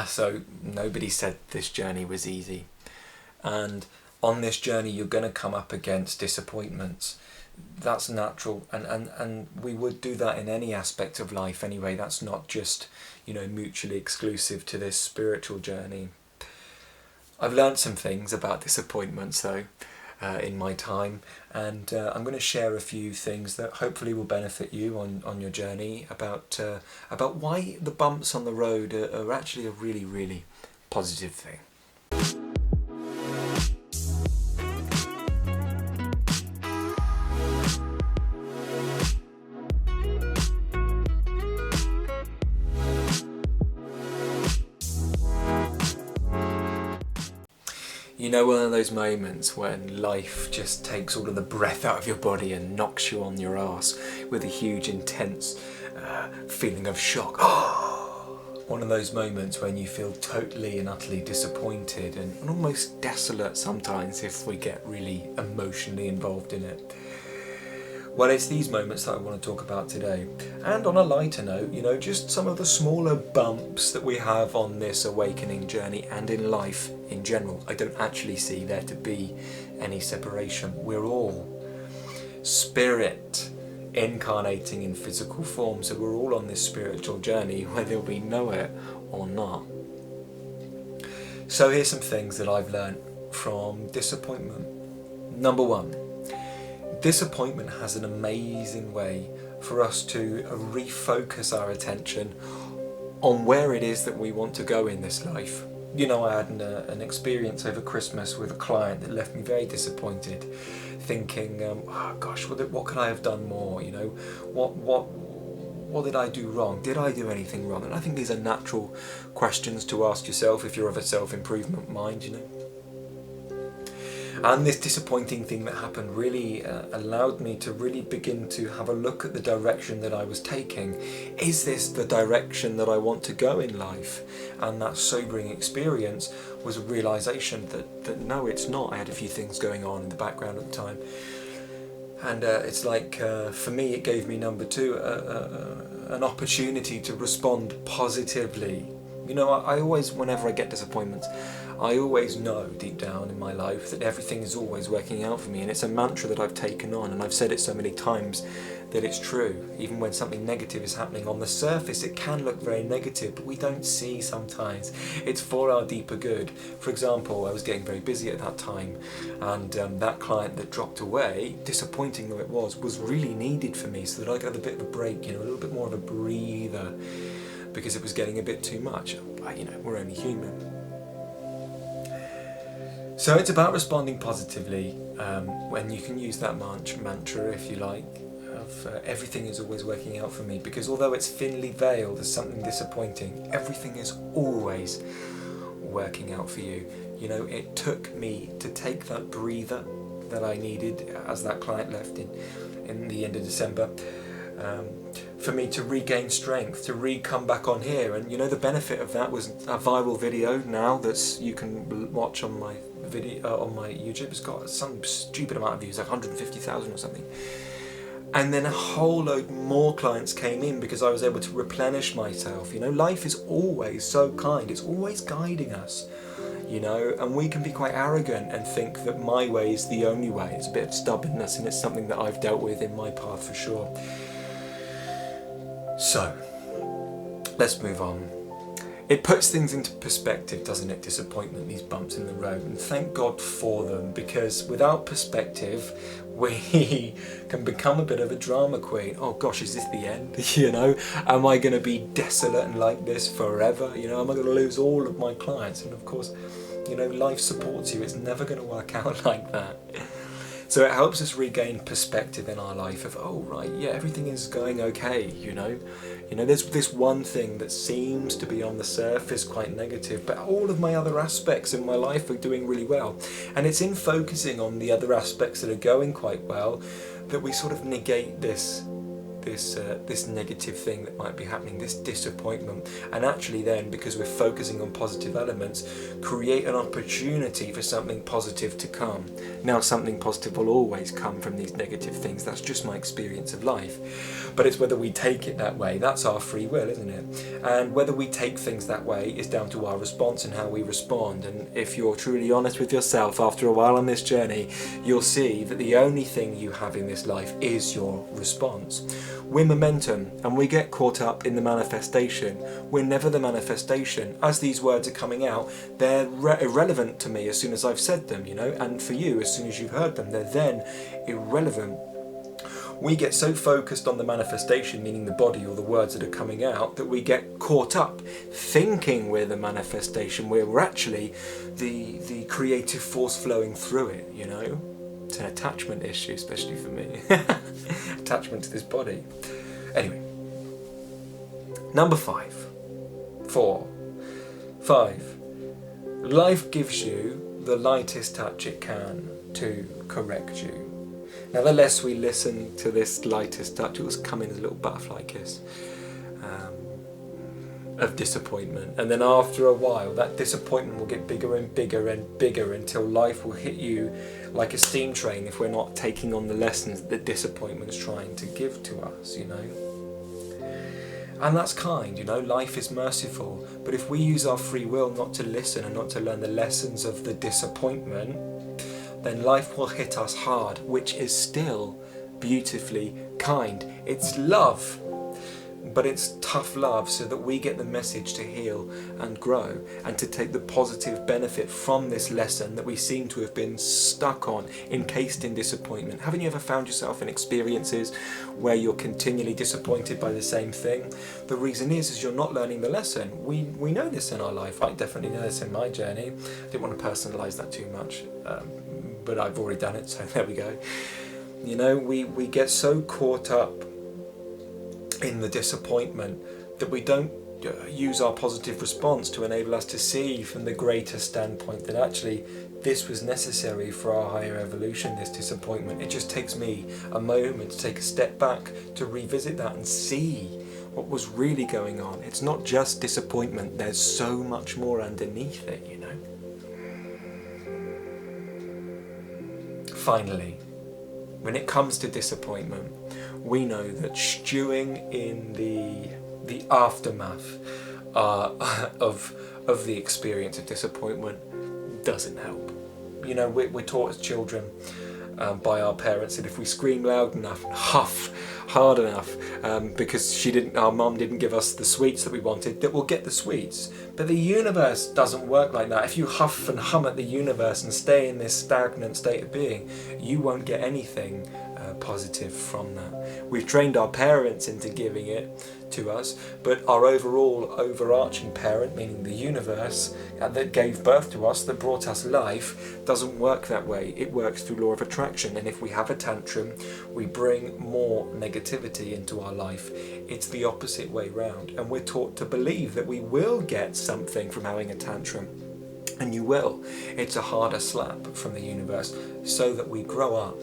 So nobody said this journey was easy. And on this journey, you're going to come up against disappointments. That's natural, and we would do that in any aspect of life anyway. That's not just, mutually exclusive to this spiritual journey. I've learned some things about disappointments though in my time, and I'm going to share a few things that hopefully will benefit you on your journey about why the bumps on the road are actually a really, really positive thing. One of those moments when life just takes all of the breath out of your body and knocks you on your arse with a huge, intense feeling of shock. One of those moments when you feel totally and utterly disappointed and almost desolate sometimes if we get really emotionally involved in it. Well, it's these moments that I want to talk about today. And on a lighter note, just some of the smaller bumps that we have on this awakening journey and in life in general. I don't actually see there to be any separation. We're all spirit incarnating in physical form, so we're all on this spiritual journey, whether we know it or not. So here's some things that I've learned from disappointment. Number one. Disappointment has an amazing way for us to refocus our attention on where it is that we want to go in this life. I had an experience over Christmas with a client that left me very disappointed, thinking, what could I have done more? What did I do wrong? Did I do anything wrong? And I think these are natural questions to ask yourself if you're of a self-improvement mind, And this disappointing thing that happened really allowed me to really begin to have a look at the direction that I was taking. Is this the direction that I want to go in life? And that sobering experience was a realisation that no, it's not. I had a few things going on in the background at the time. And it's like, for me, it gave me, number two, an opportunity to respond positively. I always, whenever I get disappointments, I always know deep down in my life that everything is always working out for me, and it's a mantra that I've taken on, and I've said it so many times that it's true. Even when something negative is happening on the surface, it can look very negative, but we don't see sometimes it's for our deeper good. For example, I was getting very busy at that time, and that client that dropped away, disappointing though it was really needed for me, so that I got a bit of a break, a little bit more of a breather, because it was getting a bit too much. But, we're only human. So it's about responding positively, when you can use that mantra, if you like, of everything is always working out for me, because although it's thinly veiled as something disappointing, everything is always working out for you. It took me to take that breather that I needed as that client left in the end of December, for me to regain strength, to come back on here. And the benefit of that was a viral video now that's you can watch on my video on my YouTube. It's got some stupid amount of views, like 150,000 or something. And then a whole load more clients came in because I was able to replenish myself. Life is always so kind, it's always guiding us, and we can be quite arrogant and think that my way is the only way. It's a bit of stubbornness, and it's something that I've dealt with in my path for sure. So, let's move on. It puts things into perspective, doesn't it? Disappointment, these bumps in the road, and thank God for them, because without perspective, we can become a bit of a drama queen. Oh gosh, is this the end? Am I going to be desolate and like this forever? Am I going to lose all of my clients? And of course, life supports you. It's never going to work out like that. So it helps us regain perspective in our life of, oh right, yeah, everything is going okay, There's this one thing that seems to be on the surface quite negative, but all of my other aspects in my life are doing really well. And it's in focusing on the other aspects that are going quite well that we sort of negate this this negative thing that might be happening, this disappointment, and actually then, because we're focusing on positive elements, create an opportunity for something positive to come. Now, something positive will always come from these negative things. That's just my experience of life. But it's whether we take it that way. That's our free will, isn't it? And whether we take things that way is down to our response and how we respond. And if you're truly honest with yourself after a while on this journey, you'll see that the only thing you have in this life is your response. We're momentum, and we get caught up in the manifestation. We're never the manifestation. As these words are coming out, they're irrelevant to me as soon as I've said them, and for you, as soon as you've heard them, they're then irrelevant. We get so focused on the manifestation, meaning the body or the words that are coming out, that we get caught up thinking we're the manifestation, where we're actually the creative force flowing through it, It's an attachment issue, especially for me. Attachment to this body. Anyway. Number 5. Life gives you the lightest touch it can to correct you. Now, the less we listen to this lightest touch, it will come in as a little butterfly kiss of disappointment. And then after a while, that disappointment will get bigger and bigger and bigger until life will hit you like a steam train if we're not taking on the lessons that disappointment's trying to give to us, And that's kind, life is merciful. But if we use our free will not to listen and not to learn the lessons of the disappointment, then life will hit us hard, which is still beautifully kind. It's love, but it's tough love, so that we get the message to heal and grow and to take the positive benefit from this lesson that we seem to have been stuck on, encased in disappointment. Haven't you ever found yourself in experiences where you're continually disappointed by the same thing? The reason is you're not learning the lesson. We know this in our life. I definitely know this in my journey. I didn't want to personalise that too much, but I've already done it, so there we go. We get so caught up in the disappointment that we don't use our positive response to enable us to see from the greater standpoint that actually this was necessary for our higher evolution, this disappointment. It just takes me a moment to take a step back to revisit that and see what was really going on. It's not just disappointment, there's so much more underneath it, Finally, when it comes to disappointment, we know that stewing in the aftermath of the experience of disappointment doesn't help. We're taught as children by our parents that if we scream loud enough and huff hard enough because our mum didn't give us the sweets that we wanted, that we'll get the sweets. But the universe doesn't work like that. If you huff and hum at the universe and stay in this stagnant state of being, you won't get anything positive from that. We've trained our parents into giving it to us, but our overarching parent, meaning the universe that gave birth to us, that brought us life, doesn't work that way. It works through law of attraction, and if we have a tantrum, we bring more negativity into our life. It's the opposite way round, and we're taught to believe that we will get something from having a tantrum, and you will. It's a harder slap from the universe so that we grow up,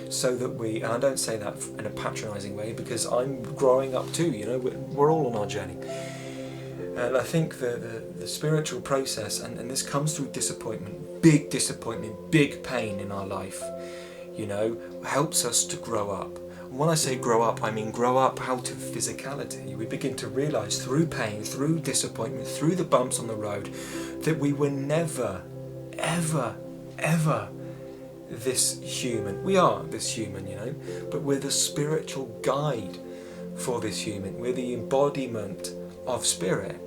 so that we, and I don't say that in a patronising way because I'm growing up too, we're all on our journey. And I think the spiritual process, and this comes through disappointment, big pain in our life, helps us to grow up. And when I say grow up, I mean grow up out of physicality. We begin to realise through pain, through disappointment, through the bumps on the road, that we were never, ever, ever this human. We are this human, but we're the spiritual guide for this human. We're the embodiment of spirit.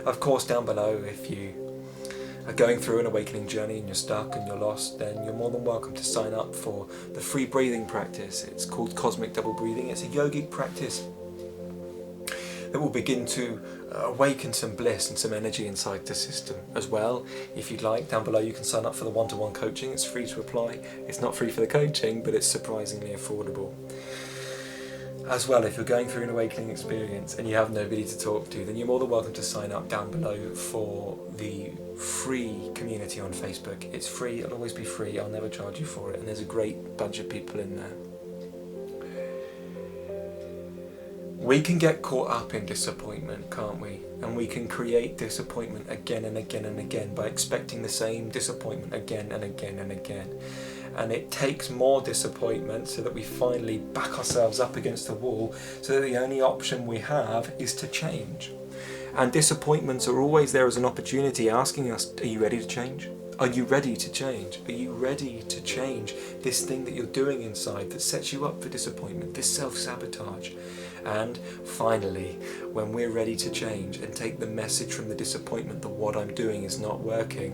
Of course, down below, if you are going through an awakening journey and you're stuck and you're lost, then you're more than welcome to sign up for the free breathing practice. It's called Cosmic Double Breathing. It's a yogic practice that will begin to awaken some bliss and some energy inside the system as well. If you'd like, down below you can sign up for the one-to-one coaching. It's free to apply. It's not free for the coaching, but it's surprisingly affordable. As well, if you're going through an awakening experience and you have nobody to talk to, then you're more than welcome to sign up down below for the free community on Facebook. It's free, it'll always be free, I'll never charge you for it, and there's a great bunch of people in there. We can get caught up in disappointment, can't we? And we can create disappointment again and again and again by expecting the same disappointment again and again and again. And it takes more disappointment so that we finally back ourselves up against the wall, so that the only option we have is to change. And disappointments are always there as an opportunity, asking us, are you ready to change? Are you ready to change? Are you ready to change this thing that you're doing inside that sets you up for disappointment, this self-sabotage? And finally, when we're ready to change and take the message from the disappointment that what I'm doing is not working,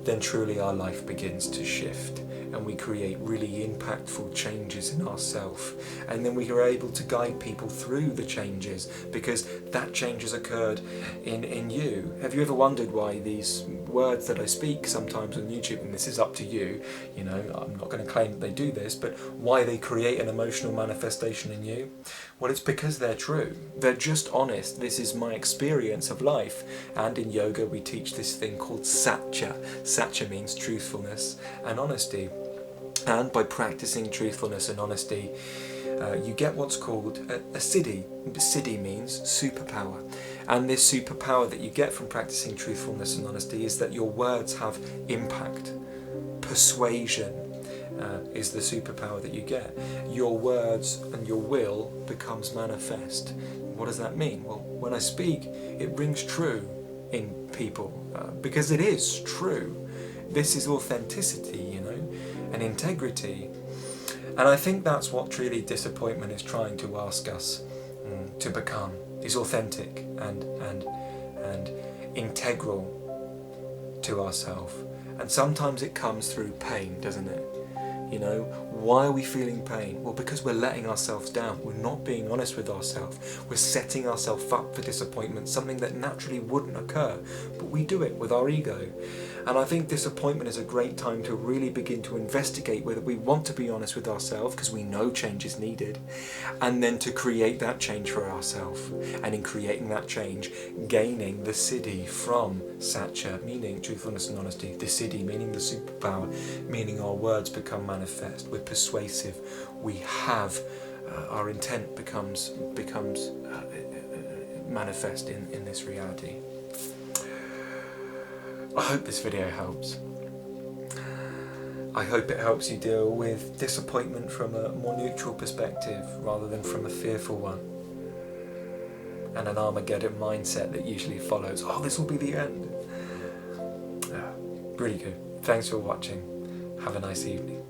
then truly our life begins to shift and we create really impactful changes in ourselves. And then we are able to guide people through the changes because that change has occurred in you. Have you ever wondered why these words that I speak sometimes on YouTube, and this is up to you, you know, I'm not going to claim that they do this, but why they create an emotional manifestation in you? Well, it's because they're true. They're just honest. This is my experience of life. And in yoga we teach this thing called satya. Satya means truthfulness and honesty. And by practicing truthfulness and honesty, you get what's called a siddhi. Siddhi means superpower. And this superpower that you get from practicing truthfulness and honesty is that your words have impact. Persuasion is the superpower that you get. Your words and your will becomes manifest. What does that mean? Well, when I speak, it rings true in people because it is true. This is authenticity, you know, and integrity. And I think that's what truly disappointment is trying to ask us to become, is authentic and integral to ourselves. And sometimes it comes through pain, doesn't it? You know, why are we feeling pain? Well, because we're letting ourselves down. We're not being honest with ourselves. We're setting ourselves up for disappointment, something that naturally wouldn't occur, but we do it with our ego. And I think disappointment is a great time to really begin to investigate whether we want to be honest with ourselves, because we know change is needed, and then to create that change for ourselves. And in creating that change, gaining the siddhi from satya, meaning truthfulness and honesty, the siddhi meaning the superpower, meaning our words become manifest, we're persuasive, we have, our intent becomes manifest in this reality. I hope this video helps. I hope it helps you deal with disappointment from a more neutral perspective rather than from a fearful one. And an Armageddon mindset that usually follows, oh, this will be the end. Really good. Thanks for watching. Have a nice evening.